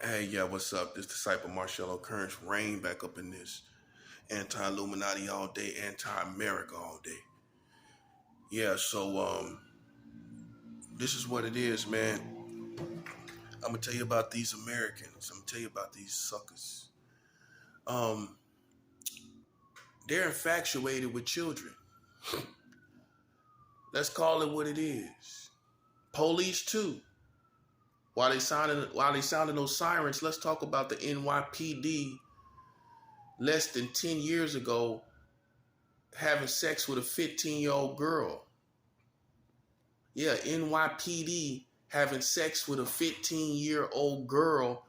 Hey, yeah, what's up? This disciple Marcello Currents reign back up in this anti-Illuminati all day, anti-America all day. Yeah, this is what it is, man. I'm gonna tell you about these Americans. I'm gonna tell you about these suckers. Um, they're infatuated with children. Let's call it what it is. Police too. While they sounding those sirens, let's talk about the NYPD less than 10 years ago having sex with a 15-year-old girl. Yeah, NYPD having sex with a 15-year-old girl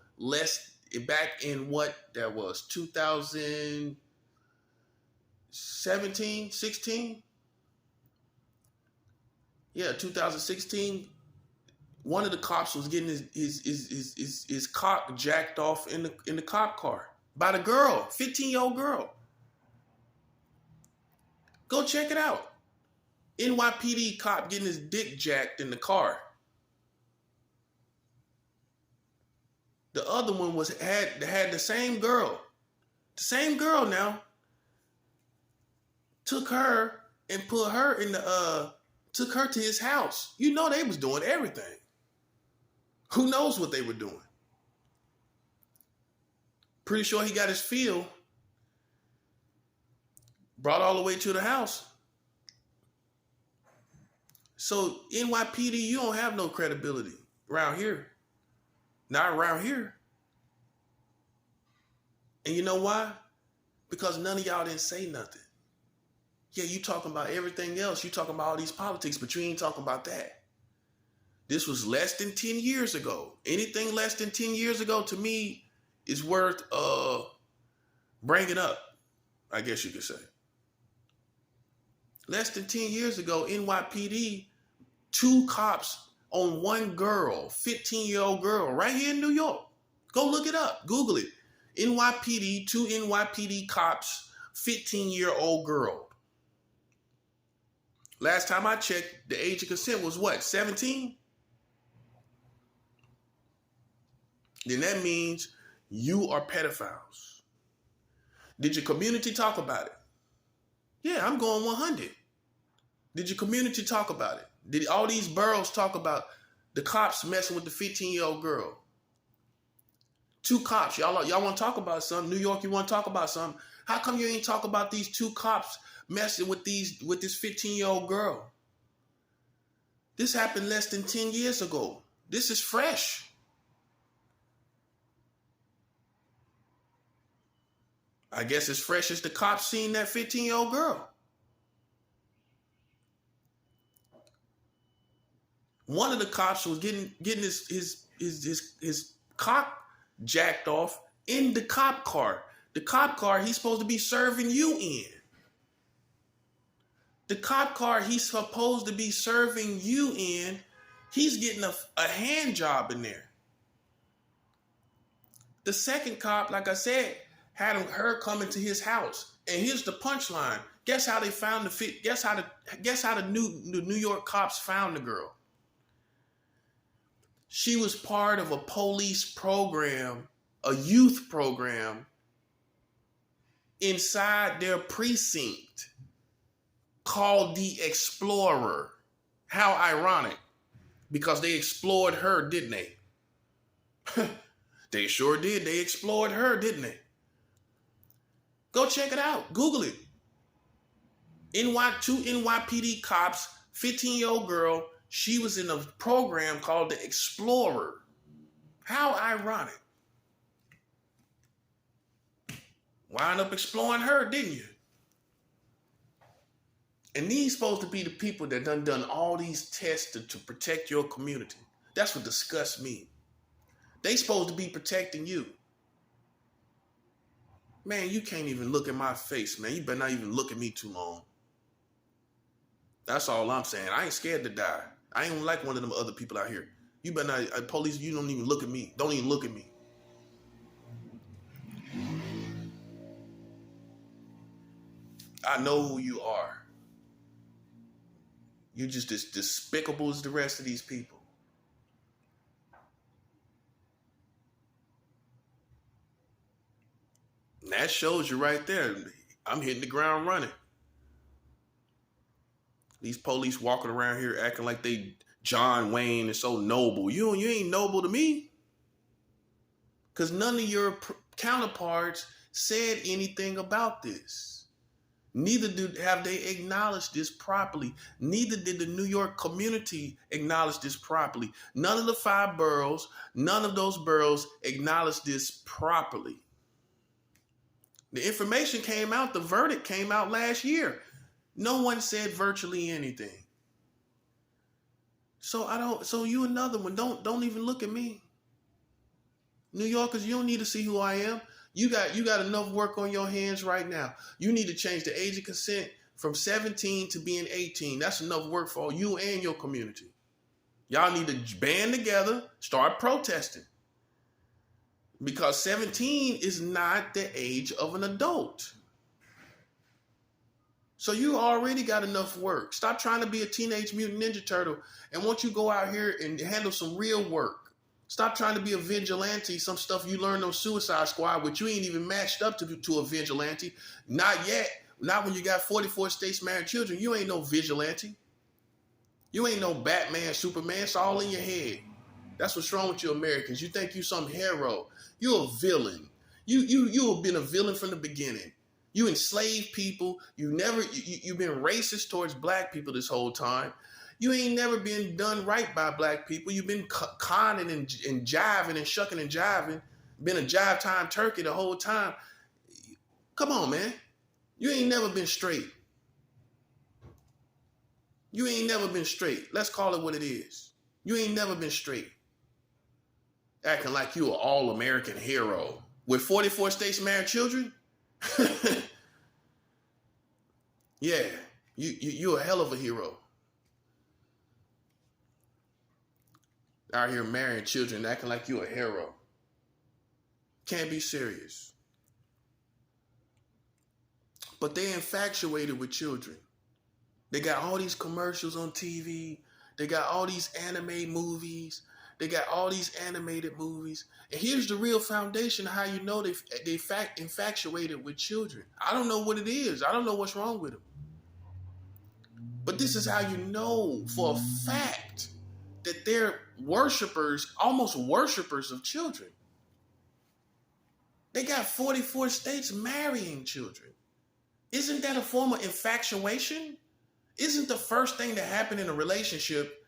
back in what that was 2017, 16? Yeah, 2016. One of the cops was getting his cock jacked off in the cop car by the girl, 15-year-old girl. Go check it out. NYPD cop getting his dick jacked in the car. The other one had the same girl. The same girl now took her and put her in the took her to his house. You know they was doing everything. Who knows what they were doing? Pretty sure he got his feel brought all the way to the house. So NYPD, you don't have no credibility around here. Not around here. And you know why? Because none of y'all didn't say nothing. Yeah, you talking about everything else. You talking about all these politics, but you ain't talking about that. This was less than 10 years ago. Anything less than 10 years ago to me is worth bringing up, I guess you could say. Less than 10 years ago, NYPD, two cops on one girl, 15-year-old girl, right here in New York. Go look it up. Google it. NYPD, two NYPD cops, 15-year-old girl. Last time I checked, the age of consent was what, 17? Then that means you are pedophiles. Did your community talk about it? Yeah, I'm going 100. Did your community talk about it? Did all these boroughs talk about the cops messing with the 15-year-old girl? Two cops, y'all want to talk about something? New York, you want to talk about something? How come you ain't talk about these two cops messing with this 15-year-old girl? This happened less than 10 years ago. This is fresh. I guess as fresh as the cops seen that 15-year-old girl. One of the cops was getting his cock jacked off in the cop car. The cop car he's supposed to be serving you in. The cop car he's supposed to be serving you in, he's getting a hand job in there. The second cop, like I said, had her come into his house. And here's the punchline. Guess how they found guess how the New York cops found the girl. She was part of a police program, a youth program inside their precinct called the Explorer. How ironic. Because they explored her, didn't they? They sure did. They explored her, didn't they? Go check it out. Google it. Two NYPD cops, 15-year-old girl. She was in a program called the Explorer. How ironic. Wound up exploring her, didn't you? And these supposed to be the people that done all these tests to protect your community. That's what disgusts me. They supposed to be protecting you. Man, you can't even look at my face, man. You better not even look at me too long. That's all I'm saying. I ain't scared to die. I ain't like one of them other people out here. You better not, police, you don't even look at me. Don't even look at me. I know who you are. You're just as despicable as the rest of these people. That shows you right there. I'm hitting the ground running. These police walking around here acting like they John Wayne is so noble. You ain't noble to me. Because none of your counterparts said anything about this. Neither have they acknowledged this properly. Neither did the New York community acknowledge this properly. None of the 5 boroughs, none of those boroughs acknowledged this properly. The information came out, the verdict came out last year. No one said virtually anything. So you another one. Don't even look at me. New Yorkers, you don't need to see who I am. You got enough work on your hands right now. You need to change the age of consent from 17 to being 18. That's enough work for you and your community. Y'all need to band together, start protesting. Because 17 is not the age of an adult. So you already got enough work. Stop trying to be a Teenage Mutant Ninja Turtle. And once you go out here and handle some real work, stop trying to be a vigilante, some stuff you learned on Suicide Squad, which you ain't even matched up to a vigilante. Not yet. Not when you got 44 states married children. You ain't no vigilante. You ain't no Batman, Superman. It's all in your head. That's what's wrong with you Americans. You think you some hero. You're a villain. You have been a villain from the beginning. You enslaved people. You've been racist towards black people this whole time. You ain't never been done right by black people. You've been conning and jiving and shucking and jiving. Been a jive time turkey the whole time. Come on, man. You ain't never been straight. You ain't never been straight. Let's call it what it is. You ain't never been straight. Acting like you an all-American hero. With 44 states married children? Yeah, you're a hell of a hero. Out here marrying children, acting like you're a hero. Can't be serious. But they infatuated with children. They got all these commercials on TV. They got all these anime movies. They got all these animated movies. And here's the real foundation of how you know they infatuated with children. I don't know what it is. I don't know what's wrong with them. But this is how you know for a fact that they're worshipers, almost worshipers of children. They got 44 states marrying children. Isn't that a form of infatuation? Isn't the first thing that happened in a relationship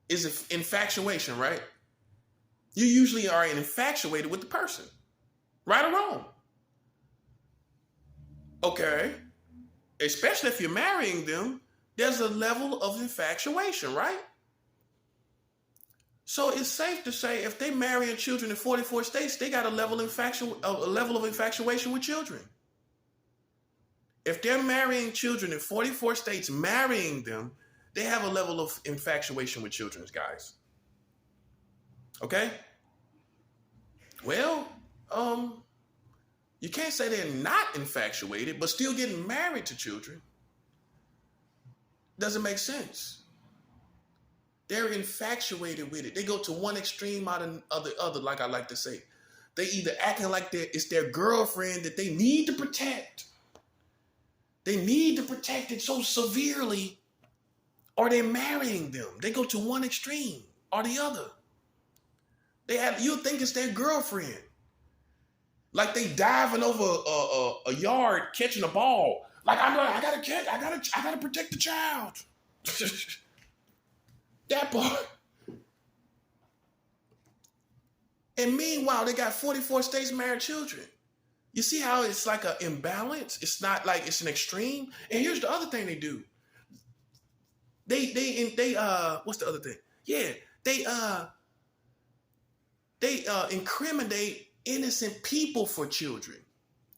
is infatuation, right? You usually are infatuated with the person, right or wrong. Okay. Especially if you're marrying them, there's a level of infatuation, right? So it's safe to say if they marrying children in 44 states, they got a level of infatuation with children. If they're marrying children in 44 states, marrying them, they have a level of infatuation with children, guys. Okay? Well, you can't say they're not infatuated, but still getting married to children. Doesn't make sense. They're infatuated with it. They go to one extreme out of the other, like I like to say. They either acting like it's their girlfriend that they need to protect. They need to protect it so severely, or they're marrying them. They go to one extreme or the other. You think it's their girlfriend. Like they diving over a yard catching a ball. Like I gotta protect the child. That part. And meanwhile, they got 44 states married children. You see how it's like an imbalance? It's not like it's an extreme. And here's the other thing they do. They what's the other thing? Yeah, they incriminate innocent people for children.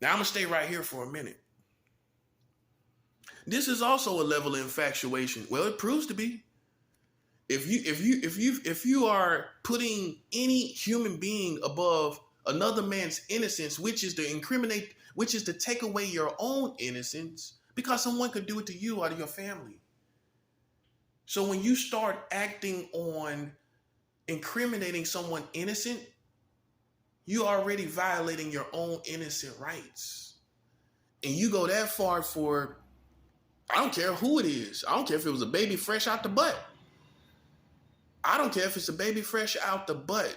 Now I'm gonna stay right here for a minute. This is also a level of infatuation. Well, it proves to be. If you are putting any human being above another man's innocence, which is to take away your own innocence, because someone could do it to you out of your family. So when you start acting on incriminating someone innocent, you already violating your own innocent rights. And you go that far for, I don't care who it is. I don't care if it was a baby fresh out the butt. I don't care if it's a baby fresh out the butt.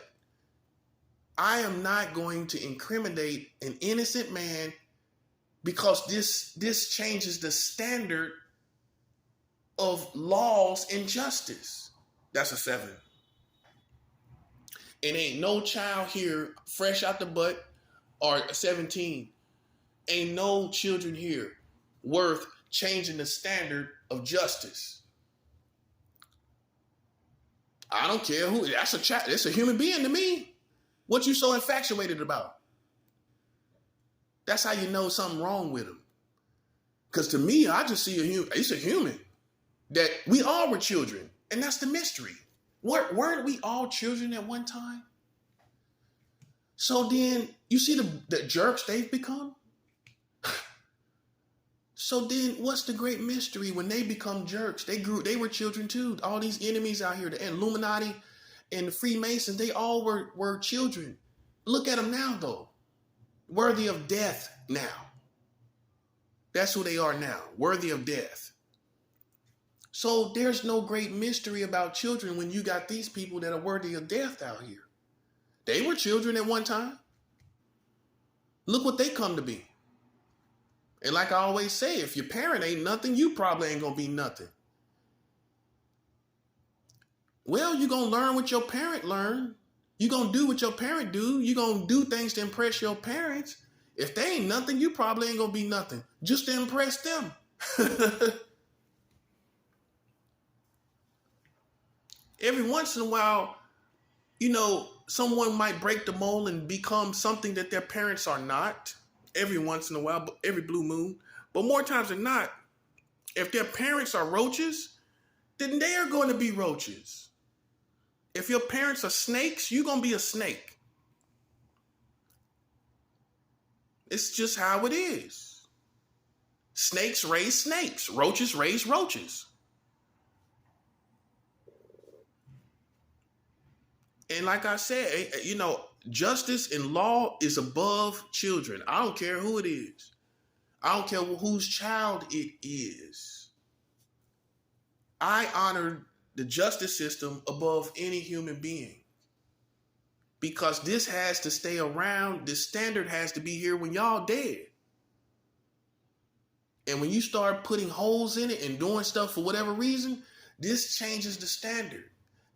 I am not going to incriminate an innocent man because this changes the standard of laws and justice. That's a 7. And ain't no child here fresh out the butt or 17. Ain't no children here worth changing the standard of justice. I don't care who. That's a child. That's a human being to me. What you so infatuated about? That's how you know something wrong with him. Because to me, I just see a human. It's a human. That we all were children. And that's the mystery. Weren't we all children at one time? So then, you see the jerks they've become? So then, what's the great mystery when they become jerks? They were children too. All these enemies out here, the Illuminati and the Freemasons, they all were children. Look at them now, though. Worthy of death now. That's who they are now, worthy of death. So there's no great mystery about children when you got these people that are worthy of death out here. They were children at one time. Look what they come to be. And like I always say, if your parent ain't nothing, you probably ain't going to be nothing. Well, you're going to learn what your parent learned. You're going to do what your parent do. You're going to do things to impress your parents. If they ain't nothing, you probably ain't going to be nothing. Just to impress them. Every once in a while, someone might break the mold and become something that their parents are not. Every once in a while, every blue moon. But more times than not, if their parents are roaches, then they are going to be roaches. If your parents are snakes, you're going to be a snake. It's just how it is. Snakes raise snakes. Roaches raise roaches. And like I said, justice and law is above children. I don't care who it is. I don't care whose child it is. I honor the justice system above any human being. Because this has to stay around. This standard has to be here when y'all dead. And when you start putting holes in it and doing stuff for whatever reason, this changes the standard.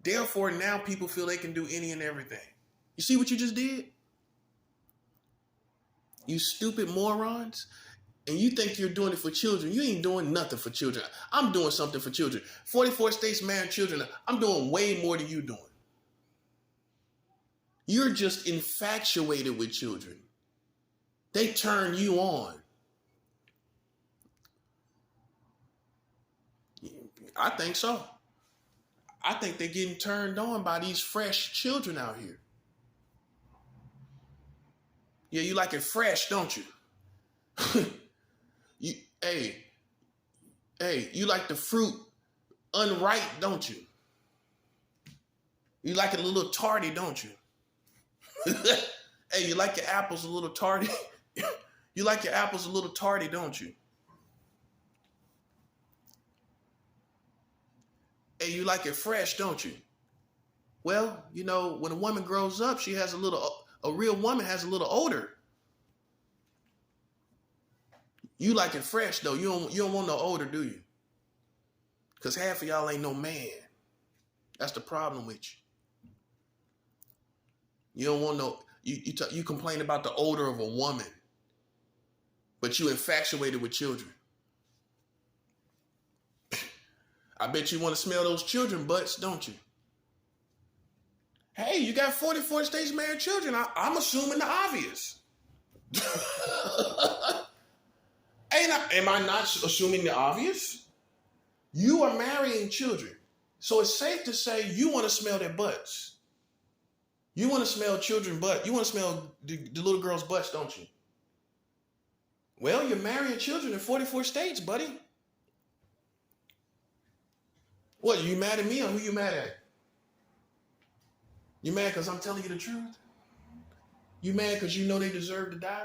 Therefore, now people feel they can do any and everything. You see what you just did? You stupid morons. And you think you're doing it for children. You ain't doing nothing for children. I'm doing something for children. 44 states marrying children. I'm doing way more than you doing. You're just infatuated with children. They turn you on. I think so. I think they're getting turned on by these fresh children out here. Yeah, you like it fresh, don't you? You like the fruit unripe, don't you? You like it a little tardy, don't you? Hey, you like your apples a little tardy? You like your apples a little tardy, don't you? Hey, you like it fresh, don't you? Well, when a woman grows up, she has a real woman has a little odor. You like it fresh, though. You don't want no odor, do you? Because half of y'all ain't no man. That's the problem with you. You don't want no, you complain about the odor of a woman, but you infatuated with children. I bet you want to smell those children butts, don't you? Hey, you got 44 states married children. I'm assuming the obvious. Am I not assuming the obvious? You are marrying children. So it's safe to say you want to smell their butts. You want to smell children's butt. You want to smell the little girl's butts, don't you? Well, you're marrying children in 44 states, buddy. What, you mad at me or who you mad at? You mad because I'm telling you the truth? You mad because you know they deserve to die?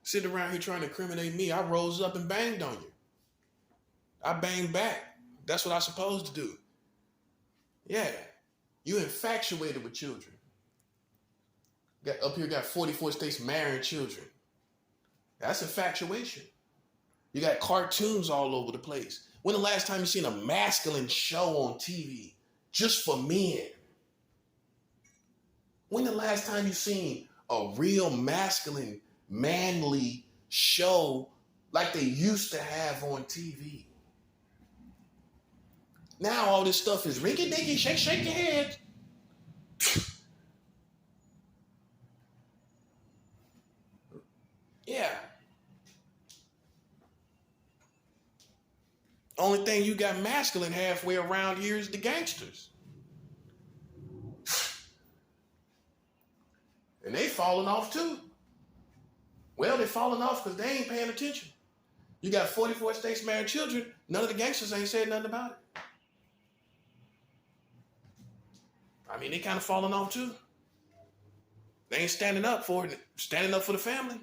Sitting around here trying to incriminate me. I rose up and banged on you. I banged back. That's what I'm supposed to do. Yeah. You infatuated with children. Up here got 44 states marrying children. That's infatuation. You got cartoons all over the place. When the last time you seen a masculine show on TV just for men? When the last time you seen a real masculine, manly show like they used to have on TV? Now all this stuff is rinky-dinky, shake your head. Yeah. Only thing you got masculine halfway around here is the gangsters. And they falling off too. Well, they falling off because they ain't paying attention. You got 44 states married children. None of the gangsters ain't said nothing about it. I mean, they kind of falling off too. They ain't standing up for it, standing up for the family.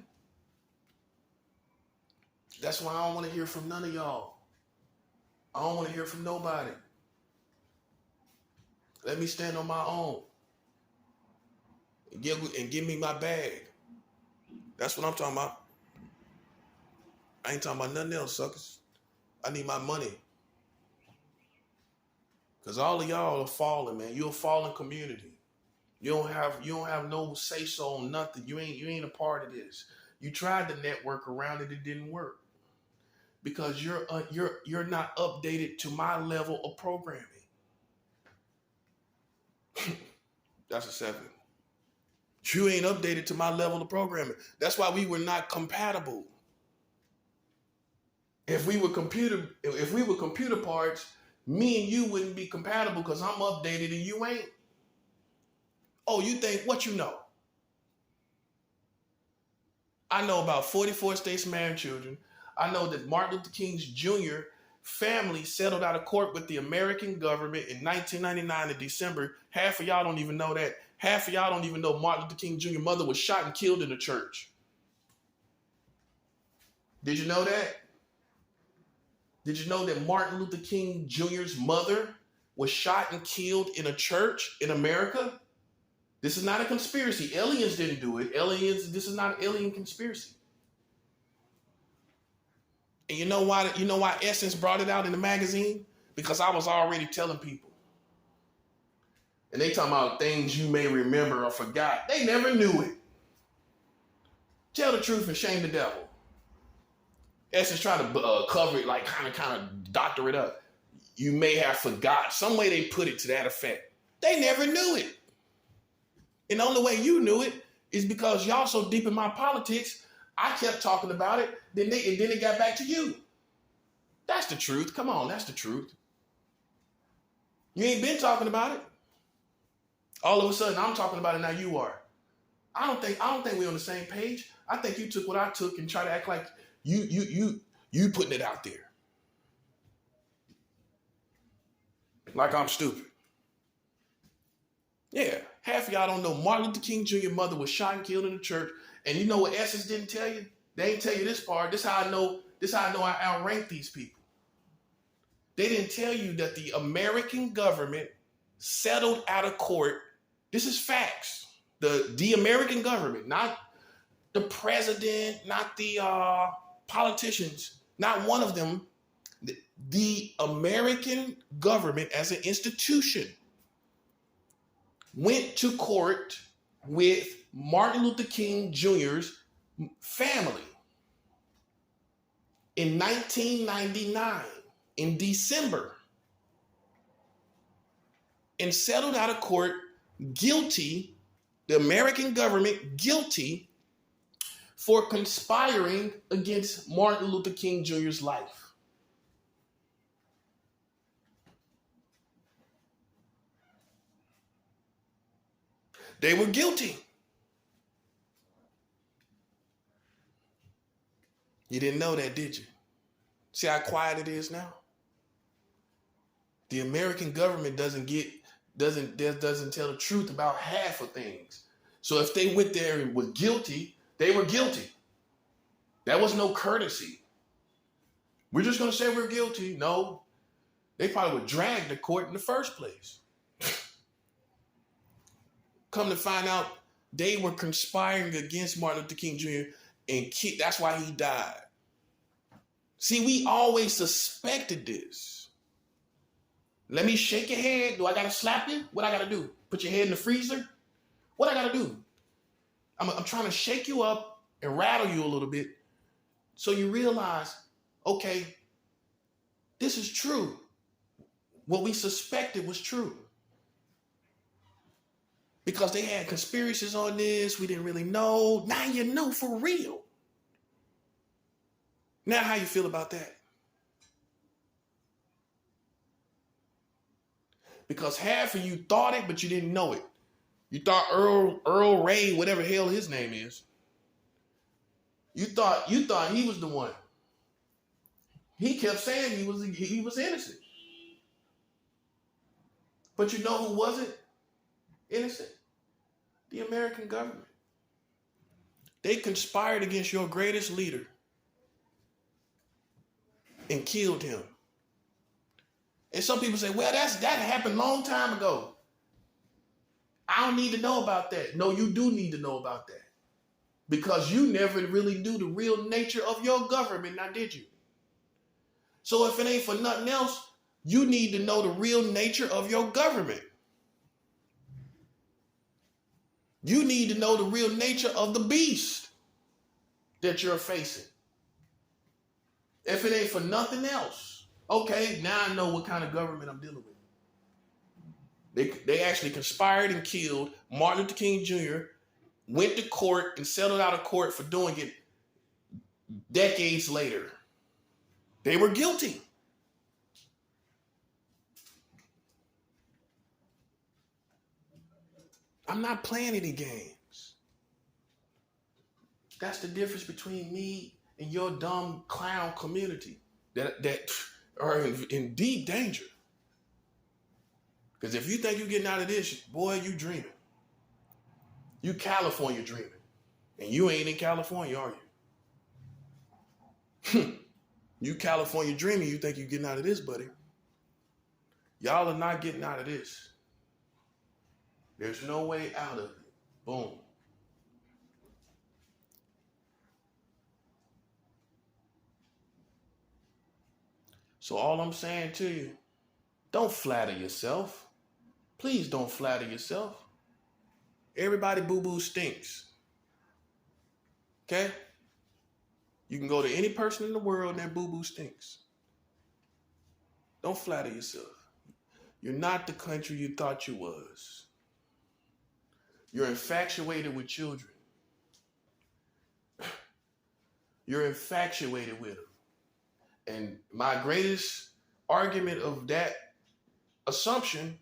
That's why I don't want to hear from none of y'all. I don't want to hear from nobody. Let me stand on my own and give me my bag. That's what I'm talking about. I ain't talking about nothing else, suckers. I need my money. Because all of y'all are falling, man. You're a fallen community. You don't have no say so on nothing. You ain't a part of this. You tried to network around it didn't work. Because you're not updated to my level of programming. That's a 7. You ain't updated to my level of programming. That's why we were not compatible. If we were computer parts, me and you wouldn't be compatible because I'm updated and you ain't. Oh, you think what you know? I know about 44 states married children. I know that Martin Luther King Jr. family settled out of court with the American government in 1999 in December. Half of y'all don't even know that. Half of y'all don't even know Martin Luther King Jr. mother was shot and killed in a church. Did you know that? Did you know that Martin Luther King Jr.'s mother was shot and killed in a church in America? This is not a conspiracy. Aliens didn't do it. This is not an alien conspiracy. And you know why Essence brought it out in the magazine? Because I was already telling people. And they talking about things you may remember or forgot. They never knew it. Tell the truth and shame the devil. Essence trying to cover it, like kind of doctor it up. You may have forgot. Some way they put it to that effect. They never knew it. And the only way you knew it is because y'all so deep in my politics, I kept talking about it, then it got back to you. That's the truth. Come on, that's the truth. You ain't been talking about it. All of a sudden, I'm talking about it, now you are. I don't think we're on the same page. I think you took what I took and try to act like you putting it out there. Like I'm stupid. Yeah, half of y'all don't know Martin Luther King Jr. mother was shot and killed in the church. And you know what Essence didn't tell you? They didn't tell you this part. This is how I know I outrank these people. They didn't tell you that the American government settled out of court. This is facts. The American government, not the president, not the politicians, not one of them. The American government as an institution went to court with Martin Luther King Jr.'s family in 1999, in December, and settled out of court guilty, the American government guilty for conspiring against Martin Luther King Jr.'s life. They were guilty. You didn't know that, did you? See how quiet it is now? The American government doesn't tell the truth about half of things. So if they went there and were guilty, they were guilty. That was no courtesy. We're just going to say we're guilty. No, they probably would drag the court in the first place. Come to find out, they were conspiring against Martin Luther King Jr. and that's why he died. See, we always suspected this. Let me shake your head. Do I got to slap you? What I got to do? Put your head in the freezer? What I got to do? I'm trying to shake you up and rattle you a little bit so you realize, okay, this is true. What we suspected was true. Because they had conspiracies on this, we didn't really know. Now you know for real. Now how you feel about that? Because half of you thought it, but you didn't know it. You thought Earl Ray, whatever the hell his name is. You thought he was the one. He kept saying he was innocent. But you know who wasn't innocent? The American government. They conspired against your greatest leader and killed him. And some people say, well, that happened a long time ago. I don't need to know about that. No, you do need to know about that. Because you never really knew the real nature of your government, now did you? So if it ain't for nothing else, you need to know the real nature of your government. You need to know the real nature of the beast that you're facing. If it ain't for nothing else, okay, now I know what kind of government I'm dealing with. They actually conspired and killed Martin Luther King Jr., went to court and settled out of court for doing it decades later. They were guilty. I'm not playing any games. That's the difference between me and your dumb clown community that are in deep danger. Because if you think you're getting out of this, boy, you dreaming. You California dreaming. And you ain't in California, are you? You California dreaming, you think you're getting out of this, buddy. Y'all are not getting out of this. There's no way out of it. Boom. So all I'm saying to you, don't flatter yourself. Please don't flatter yourself. Everybody boo-boo stinks. Okay? You can go to any person in the world and their boo-boo stinks. Don't flatter yourself. You're not the country you thought you was. You're infatuated with children. You're infatuated with them. And my greatest argument of that assumption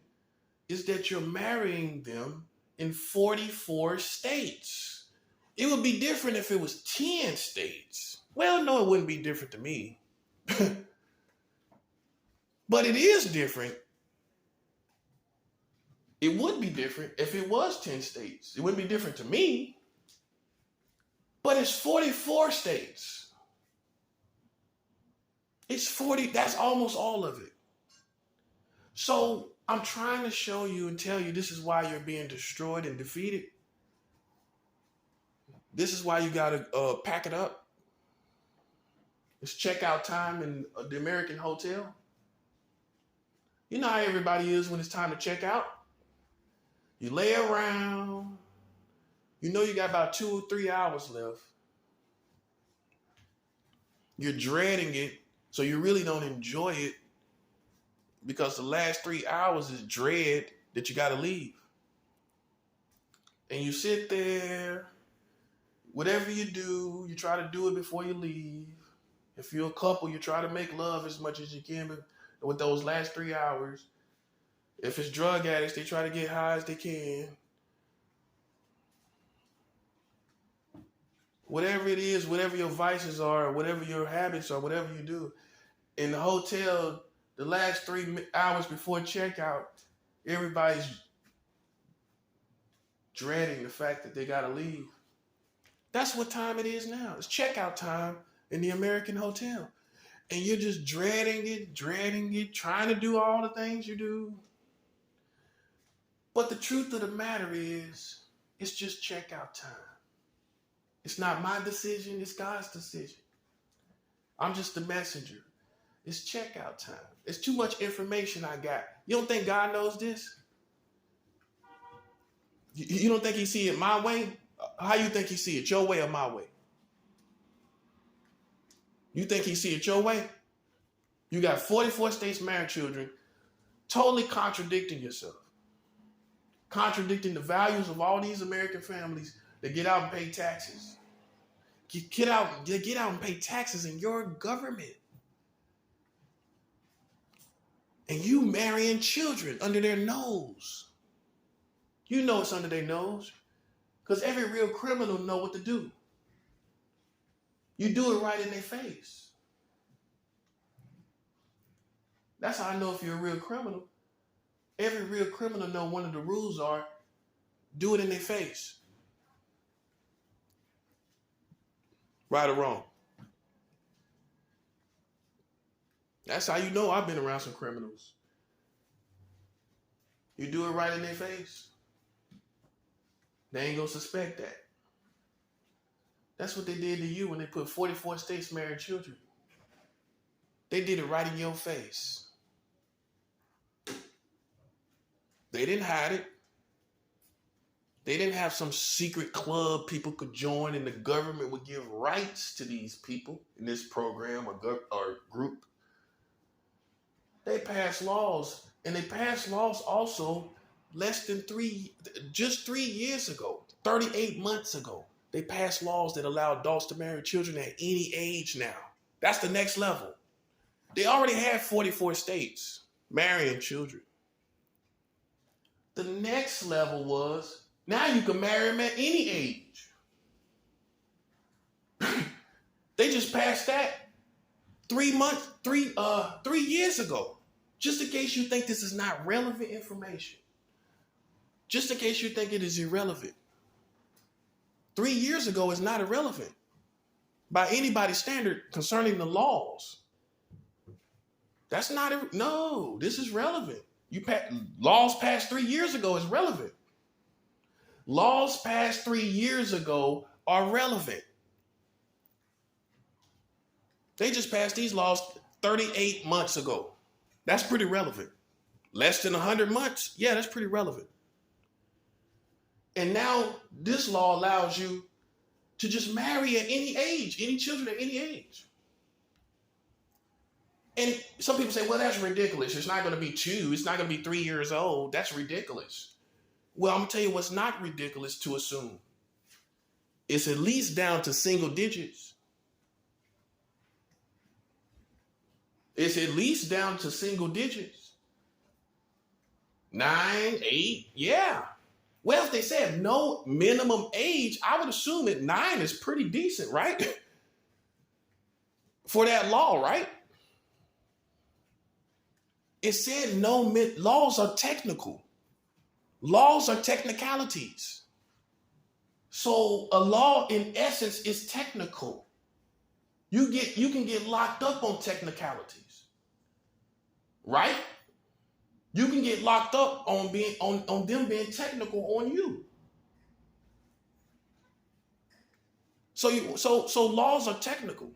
is that you're marrying them in 44 states. It would be different if it was 10 states. Well, no, it wouldn't be different to me. But it is different. It would be different if it was 10 states. It wouldn't be different to me. But it's 44 states. It's 40, that's almost all of it. So I'm trying to show you and tell you this is why you're being destroyed and defeated. This is why you got to pack it up. It's checkout time in the American hotel. You know how everybody is when it's time to check out. You lay around. You know you got about 2 or 3 hours left. You're dreading it, so you really don't enjoy it because the last 3 hours is dread that you got to leave. And you sit there, whatever you do, you try to do it before you leave. If you're a couple, you try to make love as much as you can with those last 3 hours. If it's drug addicts, they try to get high as they can. Whatever it is, whatever your vices are, whatever your habits are, whatever you do, in the hotel, the last 3 hours before checkout, everybody's dreading the fact that they got to leave. That's what time it is now. It's checkout time in the American hotel. And you're just dreading it, trying to do all the things you do. But the truth of the matter is, it's just checkout time. It's not my decision, it's God's decision. I'm just the messenger. It's checkout time. It's too much information I got. You don't think God knows this? You don't think he see it my way? How you think he see it, your way or my way? You think he see it your way? You got 44 states married children, totally contradicting yourself. Contradicting the values of all these American families that get out and pay taxes. Get out and pay taxes in your government. And you marrying children under their nose. You know it's under their nose. Because every real criminal know what to do. You do it right in their face. That's how I know if you're a real criminal. Every real criminal know one of the rules are do it in their face. Right or wrong. That's how you know I've been around some criminals. You do it right in their face. They ain't gonna suspect that. That's what they did to you when they put 44 states married children. They did it right in your face. They didn't hide it. They didn't have some secret club people could join and the government would give rights to these people in this program or group. They passed laws, and they passed laws also just 3 years ago, 38 months ago. They passed laws that allow adults to marry children at any age now. That's the next level. They already had 44 states marrying children. The next level was, now you can marry them at any age. They just passed that 3 years ago. Just in case you think this is not relevant information. Just in case you think it is irrelevant. 3 years ago is not irrelevant by anybody's standard concerning the laws. That's not, no, this is relevant. Laws passed 3 years ago is relevant. Laws passed 3 years ago are relevant. They just passed these laws 38 months ago. That's pretty relevant. Less than 100 months? Yeah, that's pretty relevant. And now this law allows you to just marry at any age, any children at any age. And some people say, well, that's ridiculous. It's not going to be 2. It's not going to be 3 years old. That's ridiculous. Well, I'm going to tell you what's not ridiculous to assume. It's at least down to single digits. It's at least down to single digits. 9, 8, yeah. Well, if they said no minimum age, I would assume that 9 is pretty decent, right? For that law, right? It said laws are technical. Laws are technicalities. So a law, in essence, is technical. You can get locked up on technicalities, right? You can get locked up on them being technical on you. So laws are technical.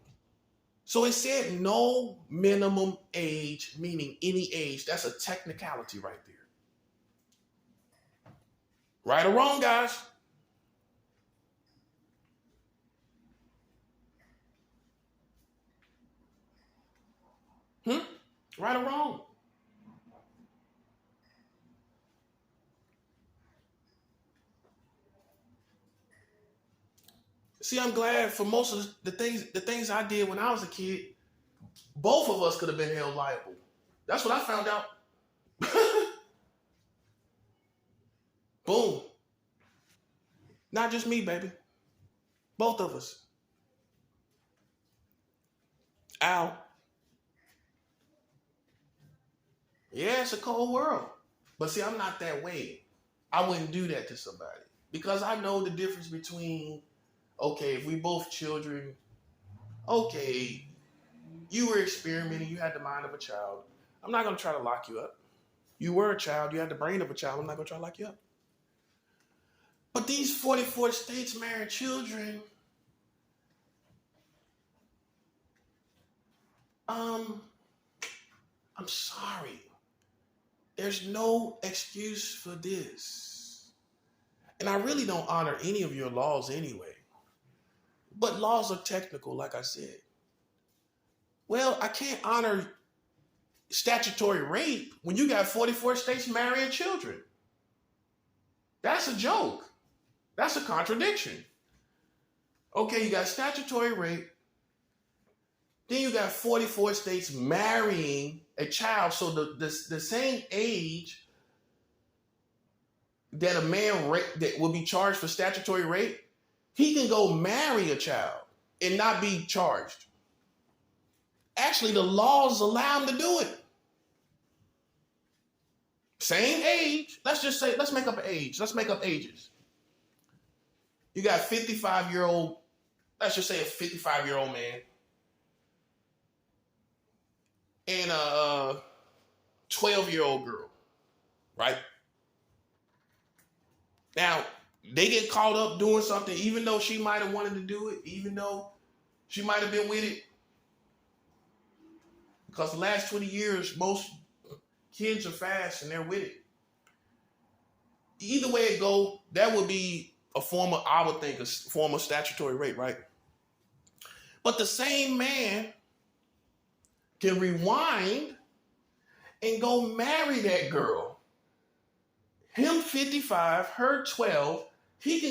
So it said no minimum age, meaning any age. That's a technicality right there. Right or wrong, guys? Right or wrong? See, I'm glad for most of the things I did when I was a kid, both of us could have been held liable. That's what I found out. Boom. Not just me, baby. Both of us. Ow. Yeah, it's a cold world. But see, I'm not that way. I wouldn't do that to somebody. Because I know the difference between, okay, if we both children, okay, you were experimenting, you had the mind of a child. I'm not going to try to lock you up. You were a child, you had the brain of a child. I'm not going to try to lock you up. But these 44 states married children, I'm sorry. There's no excuse for this. And I really don't honor any of your laws anyway. But laws are technical, like I said. Well, I can't honor statutory rape when you got 44 states marrying children. That's a joke. That's a contradiction. Okay, you got statutory rape. Then you got 44 states marrying a child. So the same age that a man that will be charged for statutory rape, he can go marry a child and not be charged. Actually, the laws allow him to do it. Same age. Let's make up an age. Let's make up ages. You got 55-year-old, let's just say a 55-year-old man and a 12-year-old girl, right? Now, they get caught up doing something, even though she might have wanted to do it, even though she might have been with it. Because the last 20 years, most kids are fast and they're with it. Either way it go, that would be a form of, I would think, a form of statutory rape, right? But the same man can rewind and go marry that girl. Him 55, her 12, he can